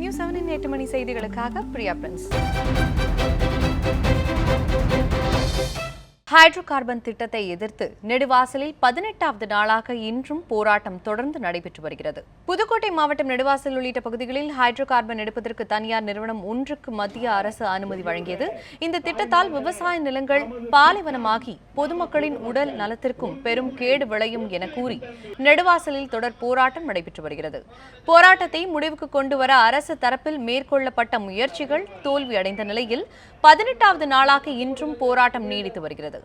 News 7 இன் 8 மணி செய்திகளுக்காக Priya Prince. Hydro carbon திட்டத்தை எதிர்த்து நெடுவாசலில் 18வது நாளாக இன்றும் போராட்டம் தொடர்ந்து நடைபெற்று வருகிறது. புதுக்கோட்டை மாவட்டம் நெடுவாசல் உள்ளிட்ட பகுதிகளில் ஹைட்ரோ கார்பன் எடுப்பதற்கு தனியார் நிறுவனம் ஒன்றுக்கு மத்திய அரசு அனுமதி வழங்கியது. இந்த திட்டத்தால் விவசாய நிலங்கள் பாலைவனமாகி பொதுமக்களின் உடல் நலத்திற்கும் பெரும் கேடு விளையும் என கூறி நெடுவாசலில் தொடர் போராட்டம் நடைபெற்று வருகிறது. போராட்டத்தை முடிவுக்கு கொண்டுவர அரசு தரப்பில் மேற்கொள்ளப்பட்ட முயற்சிகள் தோல்வியடைந்த நிலையில் 18வது நாளாக இன்றும் போராட்டம் நீடித்து வருகிறது.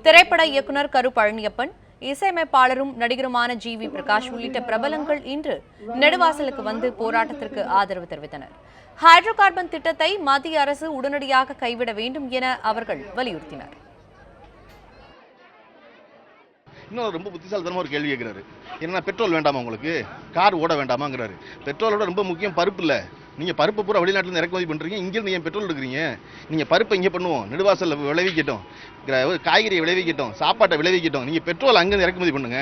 திரைப்பட இயக்குநர் கரு பழனியப்பன், இசையமைப்பாளரும் நடிகருமான ஜி.வி. பிரகாஷ் உள்ளிட்ட பிரபலங்கள் இன்று நெடுவாசலுக்கு வந்து போராட்டத்திற்கு ஆதரவு தெரிவித்தனர். ஹைட்ரோ கார்பன் திட்டத்தை மத்திய அரசு உடனடியாக கைவிட வேண்டும் என அவர்கள் வலியுறுத்தினர். இன்னும் ரொம்ப புத்திசாலித்தனமா ஒரு கேள்வி கேட்கிறாரு. என்ன பெட்ரோல் வேண்டாமா, உங்களுக்கு கார் ஓட வேண்டாமாங்கிறாரு. பெட்ரோலோட ரொம்ப முக்கியம் பருப்பு இல்லை. நீங்கள் பருப்பு பூரா வெளிநாட்டில் இறக்குமதி பண்ணுறீங்க, இங்கேருந்து ஏன் பெட்ரோல் எடுக்கிறீங்க? நீங்கள் பருப்பை இங்கே பண்ணுவோம், நெடுவாசலில் விளைவிக்கட்டும், காய்கறியை விளைவிக்கட்டும், சாப்பாட்டை விளைவிக்கட்டும், நீங்கள் பெட்ரோல் அங்கேருந்து இறக்குமதி பண்ணுங்க.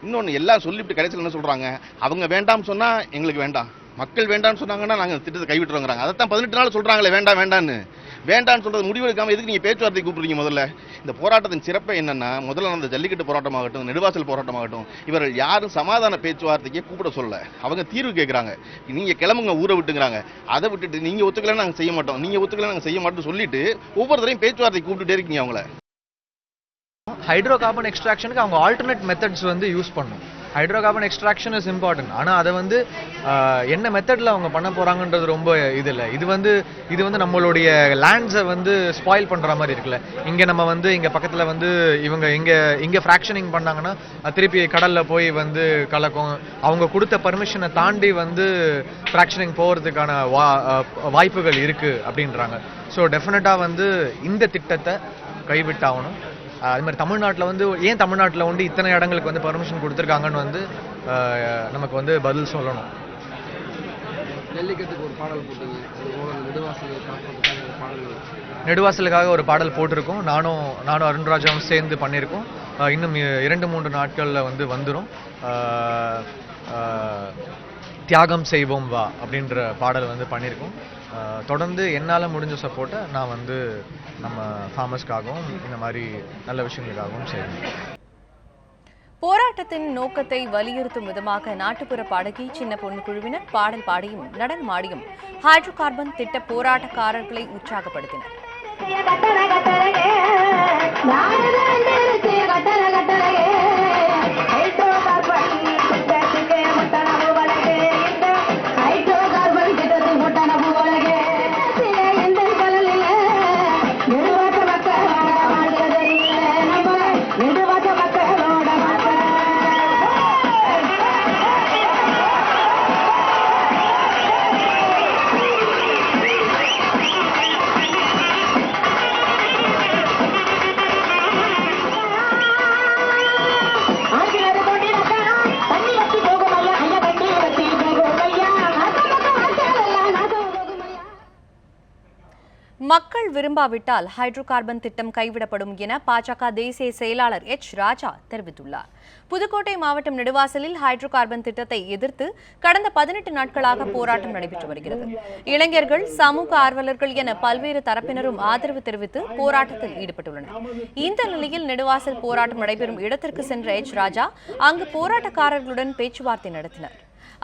இன்னொன்று எல்லாம் சொல்லிவிட்டு கடைசியில் என்ன சொல்கிறாங்க, அவங்க வேண்டாம்னு சொன்னால் எங்களுக்கு வேண்டாம், மக்கள் வேண்டாம்னு சொன்னாங்கன்னா நாங்கள் திட்டத்தை கைவிட்டுறோங்கிறாங்க. அதைத்தான் 18 நாள் சொல்கிறாங்களே வேண்டான்னு சொல்றது முடிவெடுக்காமல் எதுக்கு நீங்கள் பேச்சுவார்த்தை கூப்பிடுறீங்க? முதல்ல இந்த போராட்டத்தின் சிறப்பை என்னன்னா, முதல்ல அந்த ஜல்லிக்கட்டு போராட்டமாகட்டும், நெடுவாசல் போராட்டமாகட்டும், இவர்கள் யாரும் சமாதான பேச்சுவார்த்தைக்கே கூப்பிட சொல்ல, அவங்க தீர்வு கேட்குறாங்க. நீங்கள் கிளம்புங்க ஊரை விட்டுங்கிறாங்க. அதை விட்டுட்டு நீங்கள் ஒத்துக்கலன்னு நாங்கள் செய்ய மாட்டோம், நீங்கள் ஒத்துக்கலன்னு நாங்கள் செய்ய மாட்டோம்னு சொல்லிட்டு ஒவ்வொருத்தரையும் பேச்சுவார்த்தை கூப்பிட்டுட்டே இருக்கீங்க. அவங்கள ஹைட்ரோ கார்பன் எக்ஸ்ட்ராக்ஷனுக்கு அவங்க ஆல்டர்னேட் மெத்தட்ஸ் யூஸ் பண்ணும். Hydro carbon extraction is important. ஆனால் அதை என்ன மெத்தடில் அவங்க பண்ண போகிறாங்கன்றது ரொம்ப இல்லை. இது நம்மளுடைய லேண்ட்ஸை ஸ்பாயில் பண்ணுற மாதிரி இருக்குல்ல. இங்கே நம்ம இங்கே பக்கத்தில் இவங்க இங்கே ஃப்ராக்ஷனிங் பண்ணாங்கன்னா திருப்பி கடலில் போய் கலக்கும். அவங்க கொடுத்த பர்மிஷனை தாண்டி ஃப்ராக்ஷனிங் போகிறதுக்கான வாய்ப்புகள் இருக்குது அப்படின்றாங்க. ஸோ டெஃபினட்டாக இந்த திட்டத்தை கைவிட்டாகணும். அது மாதிரி தமிழ்நாட்டில் ஏன் தமிழ்நாட்டில் இத்தனை இடங்களுக்கு பர்மிஷன் கொடுத்துருக்காங்கன்னு நமக்கு பதில் சொல்லணும். ஜல்லிக்கட்டுக்கு ஒரு பாடல் போட்டீங்க, நெடுவாசலுக்காக ஒரு பாடல் போட்டிருக்கோம். நானும் அருண்ராஜாவும் சேர்ந்து பண்ணியிருக்கோம். இன்னும் 2-3 நாட்களில் வந்துடும். தியாகம் செய்வோம் வா அப்படின்ற பாடல் பண்ணியிருக்கோம். தொடர்ந்து என்னால் முடிஞ்ச சப்போர்ட்டை நான் நம்ம ஃபார்மர்ஸ்க்காகவும் இந்த மாதிரி நல்ல விஷயங்களுக்காகவும் செய்யணும். போராட்டத்தின் நோக்கத்தை வலியுறுத்தும் விதமாக நாட்டுப்புற பாடகி சின்ன பொண்ணு குழுவினர் பாடல் பாடியும் நடனமாடியும் ஹைட்ரோ கார்பன் திட்ட போராட்டக்காரர்களை உற்சாகப்படுத்தினர். மக்கள் விரும்பாவிட்டால் ஹைட்ரோ கார்பன் திட்டம் கைவிடப்படும் என பாஜக தேசிய செயலாளர் எச். ராஜா தெரிவித்துள்ளார். புதுக்கோட்டை மாவட்டம் நெடுவாசலில் ஹைட்ரோ கார்பன் திட்டத்தை எதிர்த்து கடந்த 18 நாட்களாக போராட்டம் நடைபெற்று வருகிறது. இளைஞர்கள், சமூக ஆர்வலர்கள் என பல்வேறு தரப்பினரும் ஆதரவு தெரிவித்து போராட்டத்தில் ஈடுபட்டுள்ளனர். இந்த நிலையில் நெடுவாசல் போராட்டம் நடைபெறும் இடத்திற்கு சென்ற எச். ராஜா அங்கு போராட்டக்காரர்களுடன் பேச்சுவார்த்தை நடத்தினர்.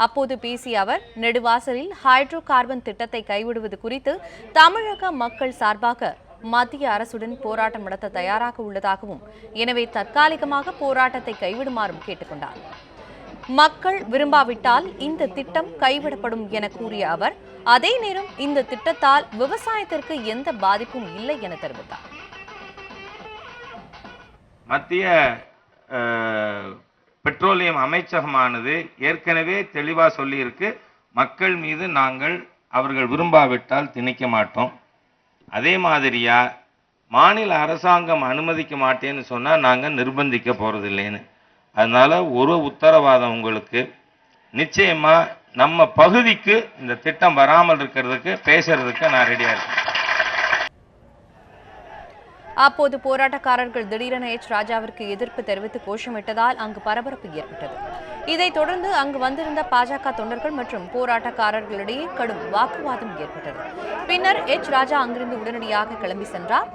அப்போது பேசிய அவர், நெடுவாசலில் ஹைட்ரோ கார்பன் திட்டத்தை கைவிடுவது குறித்து தமிழக மக்கள் சார்பாக மத்திய அரசுடன் போராட்டம் நடத்த தயாராக உள்ளதாகவும், எனவே தற்காலிகமாக போராட்டத்தை கைவிடுமாறும் கேட்டுக்கொண்டார். மக்கள் விரும்பாவிட்டால் இந்த திட்டம் கைவிடப்படும் என கூறிய அவர், அதே நேரம் இந்த திட்டத்தால் விவசாயத்திற்கு எந்த பாதிப்பும் இல்லை என தெரிவித்தார். மத்திய பெட்ரோலியம் அமைச்சகமானது ஏற்கனவே தெளிவாக சொல்லியிருக்கு, மக்கள் மீது நாங்கள் அவர்கள் விரும்பாவிட்டால் திணிக்க மாட்டோம். அதே மாதிரியா மாநில அரசாங்கம் அனுமதிக்க மாட்டேன்னு சொன்னால் நாங்கள் நிர்பந்திக்க போகிறதில்லைன்னு. அதனால் ஒரு உத்தரவாதம் உங்களுக்கு, நிச்சயமாக நம்ம பகுதிக்கு இந்த திட்டம் வராமல் இருக்கிறதுக்கு பேசுறதுக்கு நான் ரெடியாக இருக்கேன். அப்போது போராட்டக்காரர்கள் திடீரென எச். ராஜாவிற்கு எதிர்ப்பு தெரிவித்து கோஷமிட்டதால் அங்கு பரபரப்பு ஏற்பட்டது. இதைத் தொடர்ந்து அங்கு வந்திருந்த பாஜக தொண்டர்கள் மற்றும் போராட்டக்காரர்களிடையே கடும் வாக்குவாதம் ஏற்பட்டது. பின்னர் எச் ராஜா அங்கிருந்து உடனடியாக கிளம்பி சென்றார்.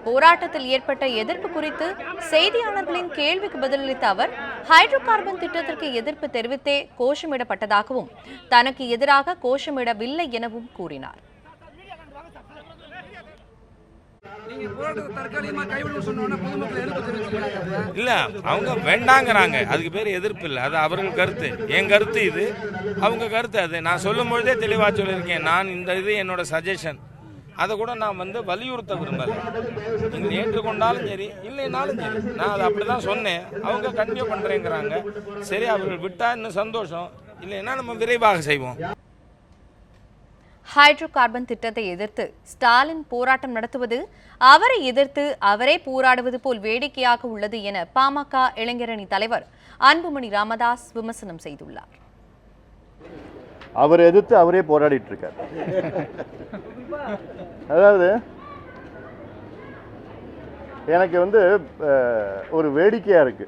போராட்டத்தில் ஏற்பட்ட எதிர்ப்பு குறித்து செய்தியாளர்களின் கேள்விக்கு பதிலளித்த அவர், ஹைட்ரோ கார்பன் திட்டத்திற்கு எதிர்ப்பு தெரிவித்தே கோஷமிடப்பட்டதாகவும் தனக்கு எதிராக கோஷமிடவில்லை எனவும் கூறினார். இல்ல, அவங்க வேண்டாங்கிறாங்க, அதுக்கு பேர் எதிர்ப்பு இல்லை, அது அவர்கள் கருத்து. என் கருத்து இது, அவங்க கருத்து அது. நான் சொல்லும் பொழுதே தெளிவாக சொல்லியிருக்கேன். நான் இந்த இது என்னோட சஜஷன், அதை கூட நான் வலியுறுத்த விரும்பலை. நீங்கள் ஏற்றுக்கொண்டாலும் சரி, இல்லைனாலும் சரி, நான் அதை அப்படி தான் சொன்னேன். அவங்க கண்டினியூ பண்ணுறேங்கிறாங்க. சரி, அவர்கள் விட்டா இன்னும் சந்தோஷம், இல்லைன்னா நம்ம விரைவாக செய்வோம். ஹைட்ரோ கார்பன் திட்டத்தை எதிர்த்து ஸ்டாலின் போராட்டம் நடத்துவது அவரை எதிர்த்து அவரே போராடுவது போல் வேடிக்கையாக உள்ளது என பாமக இளைஞரணி தலைவர் அன்புமணி ராமதாஸ் விமர்சனம் செய்துள்ளார். அவரை எதிர்த்து அவரே போராடிட்டு இருக்கார். அதாவது எனக்கு ஒரு வேடிக்கையா இருக்கு.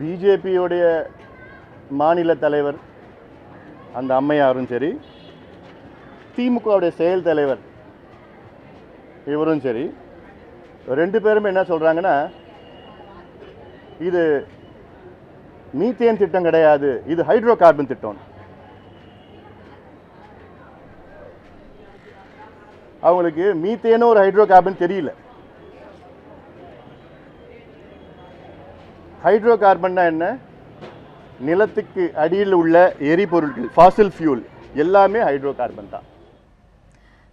பிஜேபியோடைய மாநில தலைவர் அந்த அம்மையாரும் சரி, திமுகவுடைய செயல் தலைவர் இவரும் சரி, ரெண்டு பேருமே என்ன சொல்றாங்கன்னா, இது மீத்தேன் திட்டம் கிடையாது, இது ஹைட்ரோ கார்பன் திட்டம். அவங்களுக்கு மீத்தேனும் ஒரு ஹைட்ரோ கார்பன் தெரியல. ஹைட்ரோ கார்பன்னா என்ன? நிலத்துக்கு அடியில் உள்ள எரிபொருட்கள், ஃபாசில் ஃபியூல் எல்லாமே ஹைட்ரோ கார்பன் தான்.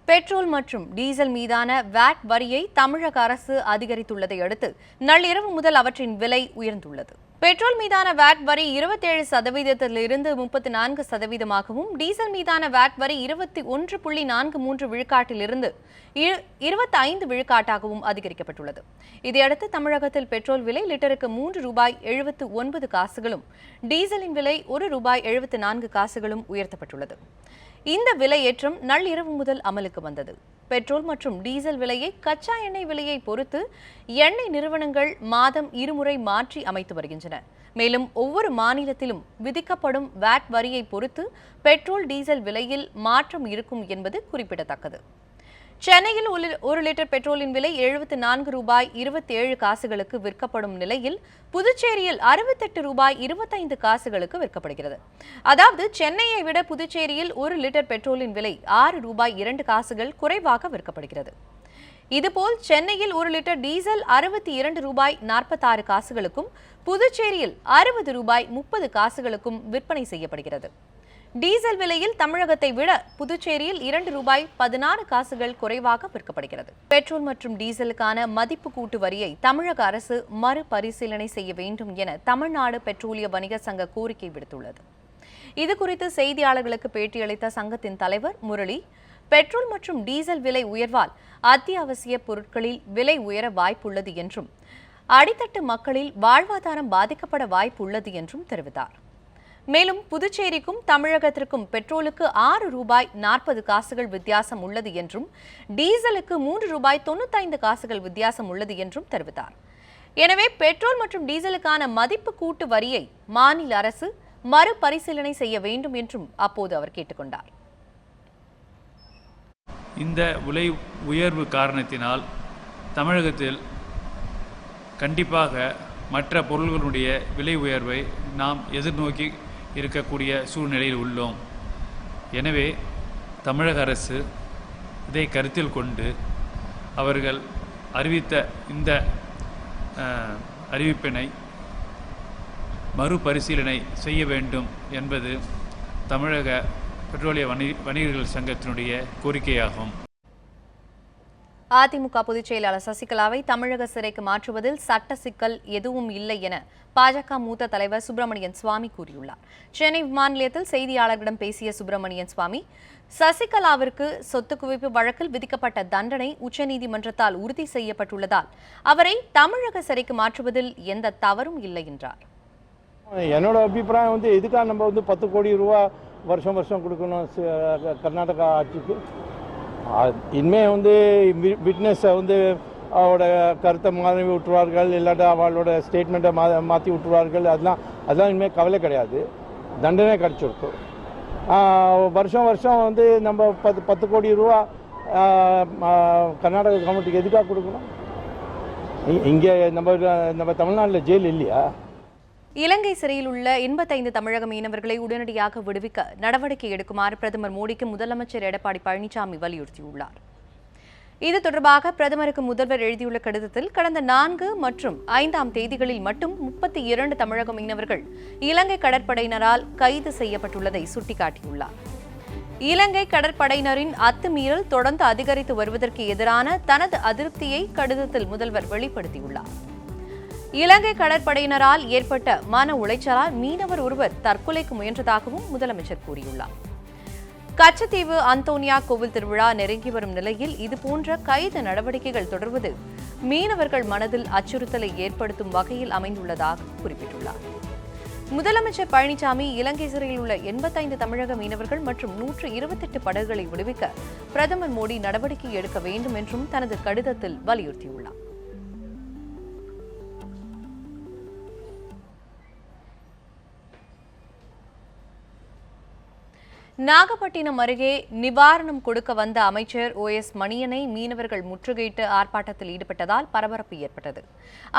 பெட்ரோல் மற்றும் டீசல் மீதான வாட் வரியை தமிழக அரசு அதிகரித்துள்ளதை அடுத்து நள்ளிரவு முதல் அவற்றின் விலை உயர்ந்துள்ளது. பெட்ரோல் மீதான வாட் வரி 27%இலிருந்து 34%ஆகவும், டீசல் மீதான வாட் வரி 21.43 விழுக்காட்டிலிருந்து 25 விழுக்காட்டாகவும் அதிகரிக்கப்பட்டுள்ளது. இதையடுத்து தமிழகத்தில் பெட்ரோல் விலை லிட்டருக்கு ₹3.79 டீசலின் விலை ₹1.74 உயர்த்தப்பட்டுள்ளது. இந்த விலையேற்றம் நள்ளிரவு முதல் அமலுக்கு வந்தது. பெட்ரோல் மற்றும் டீசல் விலையை கச்சா எண்ணெய் விலையை பொறுத்து எண்ணெய் நிறுவனங்கள் மாதம் இருமுறை மாற்றி அமைத்து வருகின்றன. மேலும் ஒவ்வொரு மாநிலத்திலும் விதிக்கப்படும் வாட் வரியை பொறுத்து பெட்ரோல் டீசல் விலையில் மாற்றம் இருக்கும் என்பது குறிப்பிடத்தக்கது. சென்னையில் ஒரு லிட்டர் பெட்ரோலின் விலை ₹74.27 விற்கப்படும் நிலையில் புதுச்சேரியில் ₹68.25 விற்கப்படுகிறது. அதாவது சென்னையை விட புதுச்சேரியில் ஒரு லிட்டர் பெட்ரோலின் விலை ₹6.2 குறைவாக விற்கப்படுகிறது. இதுபோல் சென்னையில் ஒரு லிட்டர் டீசல் ₹62.46 புதுச்சேரியில் ₹60.30 விற்பனை செய்யப்படுகிறது. டீசல் விலையில் தமிழகத்தை விட புதுச்சேரியில் ₹2.16 குறைவாக விற்கப்படுகிறது. பெட்ரோல் மற்றும் டீசலுக்கான மதிப்பு கூட்டு வரியை தமிழக அரசு மறுபரிசீலனை செய்ய வேண்டும் என தமிழ்நாடு பெட்ரோலிய வணிக சங்க கோரிக்கை விடுத்துள்ளது. இதுகுறித்து செய்தியாளர்களுக்கு பேட்டியளித்த சங்கத்தின் தலைவர் முரளி, பெட்ரோல் மற்றும் டீசல் விலை உயர்வால் அத்தியாவசிய பொருட்களில் விலை உயர வாய்ப்புள்ளது என்றும், அடித்தட்டு மக்களில் வாழ்வாதாரம் பாதிக்கப்பட வாய்ப்புள்ளது என்றும் தெரிவித்தார். மேலும் புதுச்சேரிக்கும் தமிழகத்திற்கும் பெட்ரோலுக்கு ₹6.40 வித்தியாசம் உள்ளது என்றும், டீசலுக்கு ₹3.95 வித்தியாசம் உள்ளது என்றும் தெரிவித்தார். எனவே பெட்ரோல் மற்றும் டீசலுக்கான மதிப்பு கூட்டு வரியை மாநில அரசு மறுபரிசீலனை செய்ய வேண்டும் என்றும் அப்போது அவர் கேட்டுக்கொண்டார். இந்த விலை உயர்வு காரணத்தினால் தமிழகத்தில் கண்டிப்பாக மற்ற பொருள்களுடைய விலை உயர்வை நாம் எதிர்நோக்கி இருக்கக்கூடிய சூழ்நிலையில் உள்ளோம். எனவே தமிழக அரசு இதை கருத்தில் கொண்டு அவர்கள் அறிவித்த இந்த அறிவிப்பினை மறுபரிசீலனை செய்ய வேண்டும் என்பது தமிழக பெட்ரோலிய வணிகர்கள் சங்கத்தினுடைய கோரிக்கையாகும். அதிமுக பொதுச் செயலாளர் சசிகலாவை தமிழக சிறைக்கு மாற்றுவதில் சட்ட சிக்கல் எதுவும் இல்லை என பாஜக மூத்த தலைவர் சுப்பிரமணியன் சுவாமி கூறியுள்ளார். சென்னை விமான நிலையத்தில் செய்தியாளர்களிடம் பேசிய சுப்பிரமணியன் சுவாமி, சசிகலாவிற்கு சொத்து குவிப்பு வழக்கில் விதிக்கப்பட்ட தண்டனை உச்சநீதிமன்றத்தால் உறுதி செய்யப்பட்டுள்ளதால் அவரை தமிழக சிறைக்கு மாற்றுவதில் எந்த தவறும் இல்லை என்றார். என்னோட அபிப்பிராயம் இதுக்காக நம்ம 10 கோடி ரூபா வருஷம் வருஷம் கொடுக்கணும் கர்நாடகா ஆட்சிக்கு. இனிமே விட்னஸை அவரோட கருத்தை மாற்றி விட்டுருவார்கள், இல்லாட்டா அவளோட ஸ்டேட்மெண்ட்டை மாற்றி விட்டுருவார்கள். அதெல்லாம் இனிமேல் கவலை கிடையாது, தண்டனை கிடச்சிருக்கும். வருஷம் வருஷம் வந்து நம்ம 10 கோடி ரூபா கர்நாடக கவர்மெண்ட்டுக்கு எதுக்காக கொடுக்கணும்? இங்கே நம்ம தமிழ்நாட்டில் ஜெயில் இல்லையா? இலங்கை சிறையில் உள்ள 85 தமிழக மீனவர்களை உடனடியாக விடுவிக்க நடவடிக்கை எடுக்குமாறு பிரதமர் மோடிக்கு முதலமைச்சர் எடப்பாடி பழனிசாமி வலியுறுத்தியுள்ளார். இது தொடர்பாக பிரதமருக்கு முதல்வர் எழுதியுள்ள கடிதத்தில் கடந்த 4 மற்றும் 5ஆம் தேதிகளில் மட்டும் 32 தமிழக மீனவர்கள் இலங்கை கடற்படையினரால் கைது செய்யப்பட்டுள்ளதை சுட்டிக்காட்டியுள்ளார். இலங்கை கடற்படையினரின் அத்துமீறல் தொடர்ந்து அதிகரித்து வருவதற்கு எதிரான தனது அதிருப்தியை கடிதத்தில் முதல்வர் வெளிப்படுத்தியுள்ளார். இலங்கை கடற்படையினரால் ஏற்பட்ட மன உளைச்சலால் மீனவர் ஒருவர் தற்கொலைக்கு முயன்றதாகவும் முதலமைச்சர் கூறியுள்ளார். கச்சத்தீவு அந்தோனியா கோவில் திருவிழா நெருங்கி வரும் நிலையில் இதுபோன்ற கைது நடவடிக்கைகள் தொடர்வது மீனவர்கள் மனதில் அச்சுறுத்தலை ஏற்படுத்தும் வகையில் அமைந்துள்ளதாக குறிப்பிட்டுள்ளார். முதலமைச்சர் பழனிசாமி இலங்கை சிறையில் உள்ள 85 தமிழக மீனவர்கள் மற்றும் 128 படகுகளை விடுவிக்க பிரதமர் மோடி நடவடிக்கை எடுக்க வேண்டும் என்றும் தனது கடிதத்தில் வலியுறுத்தியுள்ளார். நாகப்பட்டினம் அருகே நிவாரணம் கொடுக்க வந்த அமைச்சர் OS மணியனை மீனவர்கள் முற்றுகையிட்டு ஆர்ப்பாட்டத்தில் ஈடுபட்டதால் பரபரப்பு ஏற்பட்டது.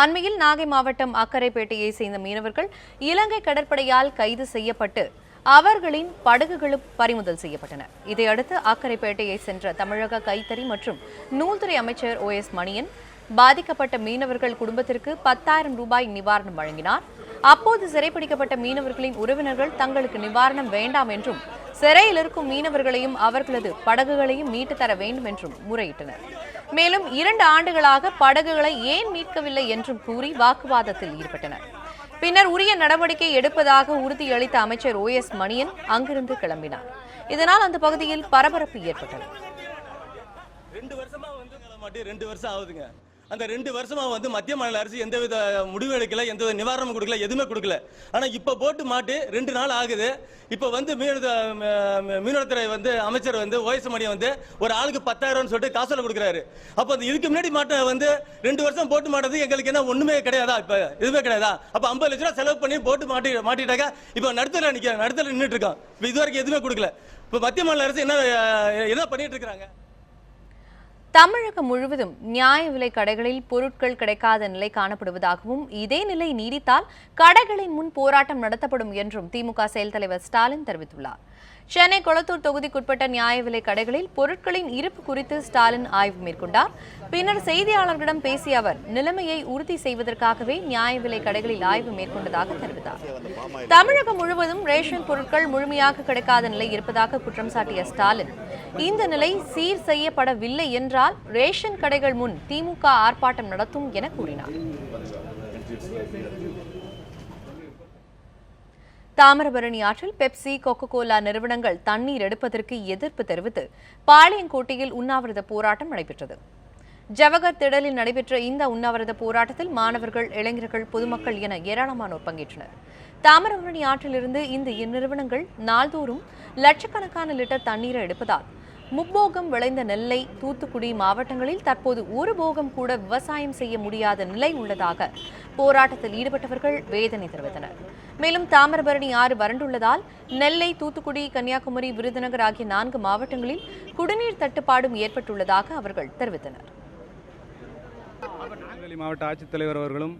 அண்மையில் நாகை மாவட்டம் அக்கரைப்பேட்டையை சேர்ந்த மீனவர்கள் இலங்கை கடற்படையால் கைது செய்யப்பட்டு அவர்களின் படகுகளும் பறிமுதல் செய்யப்பட்டன. இதையடுத்து அக்கரைப்பேட்டையை சென்ற தமிழக கைத்தறி மற்றும் நூல்துறை அமைச்சர் OS மணியன் பாதிக்கப்பட்ட மீனவர்கள் குடும்பத்திற்கு 10,000 ரூபாய் நிவாரணம் வழங்கினார். அப்போது சிறைப்பிடிக்கப்பட்ட மீனவர்களின் உறவினர்கள் தங்களுக்கு நிவாரணம் வேண்டாம் என்றும் சிறையில் இருக்கும் மீனவர்களையும் அவர்களது படகுகளையும் மீட்டு தர வேண்டும் என்றும் முறையிட்டனர். மேலும் 2 ஆண்டுகளாக படகுகளை ஏன் மீட்கவில்லை என்றும் கூறி வாக்குவாதத்தில் ஈடுபட்டனர். பின்னர் உரிய நடவடிக்கை எடுப்பதாக உறுதியளித்த அமைச்சர் OS மணியன் அங்கிருந்து கிளம்பினார். இதனால் அந்த பகுதியில் பரபரப்பு ஏற்பட்டது. 2 வருஷமா வந்து 2 வருஷம் ஆகுதுங்க. அந்த 2 வருஷமா வந்து மத்திய மாநில அரசு எந்தவித முடிவு எடுக்கல, எந்த நிவாரணம் கொடுக்கல, எதுவுமே கொடுக்கல. ஆனா இப்ப போட்டு மாட்டு 2 நாள் ஆகுது. இப்ப வந்து மீனவத்துறை வந்து அமைச்சர் வந்து OS மணியன் வந்து ஒரு ஆளுக்கு 10,000 சொல்லிட்டு காசோல கொடுக்குறாரு. அப்ப இதுக்கு முன்னாடி மாட்ட வந்து 2 வருஷம் போட்டு மாட்டது எங்களுக்கு என்ன ஒண்ணுமே கிடையாதா? இப்ப எதுவுமே கிடையாதா? அப்ப 50 லட்சம் ரூபாய் செலவு பண்ணி போட்டு மாட்டிட்டாங்க. இப்ப நடுத்தல நின்றுட்டு இருக்கோம். இப்ப இதுவரைக்கும் எதுவுமே கொடுக்கல. இப்ப மத்திய மாநில அரசு என்ன பண்ணிட்டு இருக்காங்க? தமிழகம் முழுவதும் நியாய விலை கடைகளில் பொருட்கள் கிடைக்காத நிலை காணப்படுவதாகவும் இதே நிலை நீடித்தால் கடைகளின் முன் போராட்டம் நடத்தப்படும் என்றும் திமுக செயல் தலைவர் ஸ்டாலின் தெரிவித்துள்ளார். சென்னை கொளத்தூர் தொகுதிக்குட்பட்ட நியாய விலை கடைகளில் பொருட்களின் இருப்பு குறித்து ஸ்டாலின் ஆய்வு மேற்கொண்டார். பின்னர் செய்தியாளர்களிடம் பேசிய அவர் நிலைமையை உறுதி செய்வதற்காகவே நியாய விலை கடைகளில் ஆய்வு மேற்கொண்டதாக தெரிவித்தார். தமிழகம் முழுவதும் ரேஷன் பொருட்கள் முழுமையாக கிடைக்காத நிலை இருப்பதாக குற்றம் சாட்டிய ஸ்டாலின் இந்த நிலை சீர் செய்யப்படவில்லை என்றால் ரேஷன் கடைகள் முன் திமுக ஆர்ப்பாட்டம் நடத்தும் என கூறினார். தாமிரபரணி ஆற்றில் பெப்சி, கோகோ கோலா நிறுவனங்கள் தண்ணீர் எடுப்பதற்கு எதிர்ப்பு தெரிவித்து பாளையங்கோட்டையில் உண்ணாவிரத போராட்டம் நடைபெற்றது. ஜவஹர் திடலில் நடைபெற்ற இந்த உண்ணாவிரத போராட்டத்தில் மாணவர்கள், இளைஞர்கள், பொதுமக்கள் என ஏராளமானோர் பங்கேற்றனர். தாமிரபரணி ஆற்றிலிருந்து இந்த நிறுவனங்கள் நாள்தோறும் லட்சக்கணக்கான லிட்டர் தண்ணீரை எடுப்பதால் முப்போகம் விளைந்த நெல்லை, தூத்துக்குடி மாவட்டங்களில் தற்போது ஒரு போகம் கூட விவசாயம் செய்ய முடியாத நிலை உள்ளதாக போராட்டத்தில் ஈடுபட்டவர்கள் வேதனை தெரிவித்தனர். மேலும் தாமிரபரணி ஆறு வறண்டுள்ளதால் நெல்லை, தூத்துக்குடி, கன்னியாகுமரி, விருதுநகர் ஆகிய 4 மாவட்டங்களில் குடிநீர் தட்டுப்பாடும் ஏற்பட்டுள்ளதாக அவர்கள் தெரிவித்தனர். மாவட்ட ஆட்சித்தலைவர் அவர்களும்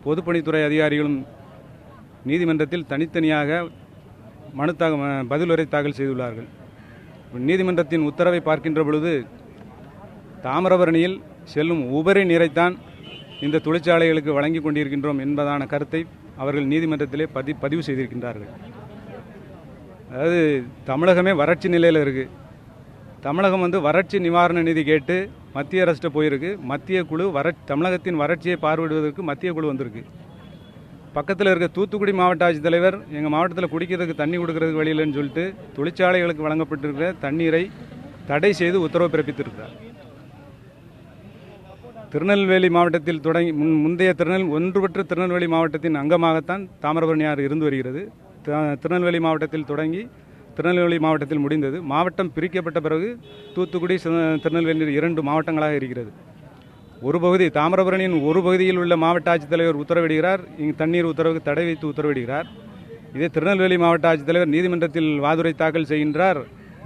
பொதுப்பணித்துறை அதிகாரிகளும் நீதிமன்றத்தில் தனித்தனியாக பதிலுரை தாக்கல் செய்துள்ளார்கள். நீதிமன்றத்தின் உத்தரவை பார்க்கின்ற பொழுது தாமிரபரணியில் செல்லும் உபரி நீரைத்தான் இந்த தொழிற்சாலைகளுக்கு வழங்கி கொண்டிருக்கின்றோம் என்பதான கருத்தை அவர்கள் நீதிமன்றத்திலே பதிவு செய்திருக்கின்றார்கள். அதாவது தமிழகமே வறட்சி நிலையில் இருக்குது. தமிழகம் வறட்சி நிவாரண நிதி கேட்டு மத்திய அரசிட்ட போயிருக்கு. மத்திய குழு தமிழகத்தின் வறட்சியை பார்வையிடுவதற்கு மத்திய குழு வந்திருக்கு. பக்கத்தில் இருக்க தூத்துக்குடி மாவட்ட ஆட்சித்தலைவர் எங்கள் மாவட்டத்தில் குடிக்கிறதுக்கு தண்ணி கொடுக்கறதுக்கு வழி இல்லைன்னு சொல்லிட்டு தொழிற்சாலைகளுக்கு வழங்கப்பட்டிருக்கிற தண்ணீரை தடை செய்து உத்தரவு பிறப்பித்திருக்கிறார். திருநெல்வேலி மாவட்டத்தில் தொடங்கி முந்தைய ஒன்றுபட்ட திருநெல்வேலி மாவட்டத்தின் அங்கமாகத்தான் தாமிரபரணி ஆறு இருந்து வருகிறது. திருநெல்வேலி மாவட்டத்தில் தொடங்கி திருநெல்வேலி மாவட்டத்தில் முடிந்தது. மாவட்டம் பிரிக்கப்பட்ட பிறகு தூத்துக்குடி, திருநெல்வேலி 2 மாவட்டங்களாக இருக்கிறது. ஒரு பகுதி தாமிரபரணியின் ஒரு பகுதியில் உள்ள மாவட்ட ஆட்சித்தலைவர் உத்தரவிடுகிறார், இங்கு தண்ணீர் உத்தரவுக்கு தடை வைத்து உத்தரவிடுகிறார். இதே திருநெல்வேலி மாவட்ட ஆட்சித்தலைவர் நீதிமன்றத்தில் வாதுரை தாக்கல் செய்கின்றார்.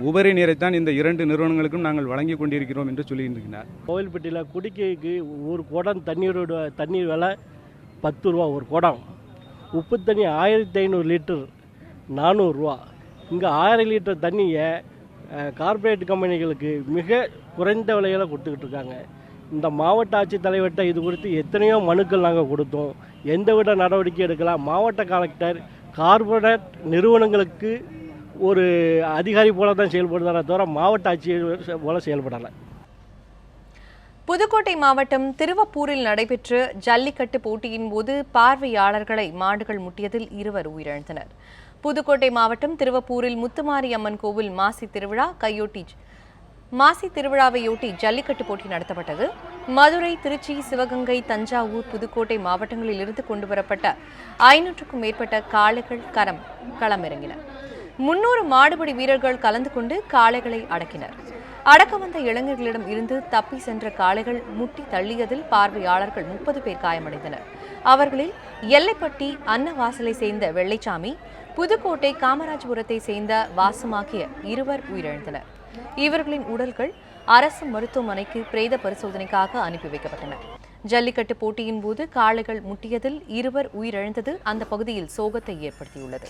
உபரி நீரைத்தான் இந்த 2 நிறுவனங்களுக்கும் நாங்கள் வழங்கி கொண்டிருக்கிறோம் என்று சொல்லுகின்றனர். கோவில்பட்டியில் குடிக்கைக்கு ஒரு குடம் தண்ணீர் விலை 10 ரூபா ஒரு குடம். உப்பு தண்ணி 1500 லிட்டர் 400 ரூபா. இங்கே 1000 லிட்டர் தண்ணியை கார்ப்பரேட் கம்பெனிகளுக்கு மிக குறைந்த விலையில் கொடுத்துக்கிட்டு இருக்காங்க. இந்த மாவட்ட ஆட்சித்தலைவர்கிட்ட இது குறித்து எத்தனையோ மனுக்கள் நாங்கள் கொடுத்தோம். எந்தவித நடவடிக்கை எடுக்கலாம். மாவட்ட கலெக்டர் கார்ப்பரேட் நிறுவனங்களுக்கு ஒரு அதிகாரி போல தான் செயல்படுறத தவிர மாவட்ட ஆட்சியர் போல செயல்படலை. புதுக்கோட்டை மாவட்டம் திருவப்பூரில் நடைபெற்ற ஜல்லிக்கட்டு போட்டியின் போது பார்வையாளர்களை மாடுகள் முட்டியதில் 2 உயிரிழந்தனர். புதுக்கோட்டை மாவட்டம் திருவப்பூரில் முத்துமாரி அம்மன் கோவில் மாசி திருவிழாவையொட்டி ஜல்லிக்கட்டு போட்டி நடத்தப்பட்டது. மதுரை, திருச்சி, சிவகங்கை, தஞ்சாவூர், புதுக்கோட்டை மாவட்டங்களில் இருந்து கொண்டுவரப்பட்ட 500க்கும் மேற்பட்ட காளைகள் களமிறங்கின. 300 மாடுபிடி வீரர்கள் கலந்து கொண்டு காளைகளை அடக்கினர். அடக்க வந்த இளைஞர்களிடம் இருந்து தப்பி சென்ற காளைகள் முட்டி தள்ளியதில் பார்வையாளர்கள் 30 பேர் காயமடைந்தனர். அவர்களில் எல்லைப்பட்டி அன்னவாசலை சேர்ந்த வெள்ளைச்சாமி, புதுக்கோட்டை காமராஜபுரத்தை சேர்ந்த வாசம் ஆகிய 2 உயிரிழந்தனர். இவர்களின் உடல்கள் அரசு மருத்துவமனைக்கு பிரேத பரிசோதனைக்காக அனுப்பி வைக்கப்பட்டன. ஜல்லிக்கட்டு போட்டியின் போது காளைகள் முட்டியதில் 2 உயிரிழந்தது அந்த பகுதியில் சோகத்தை ஏற்படுத்தியுள்ளது.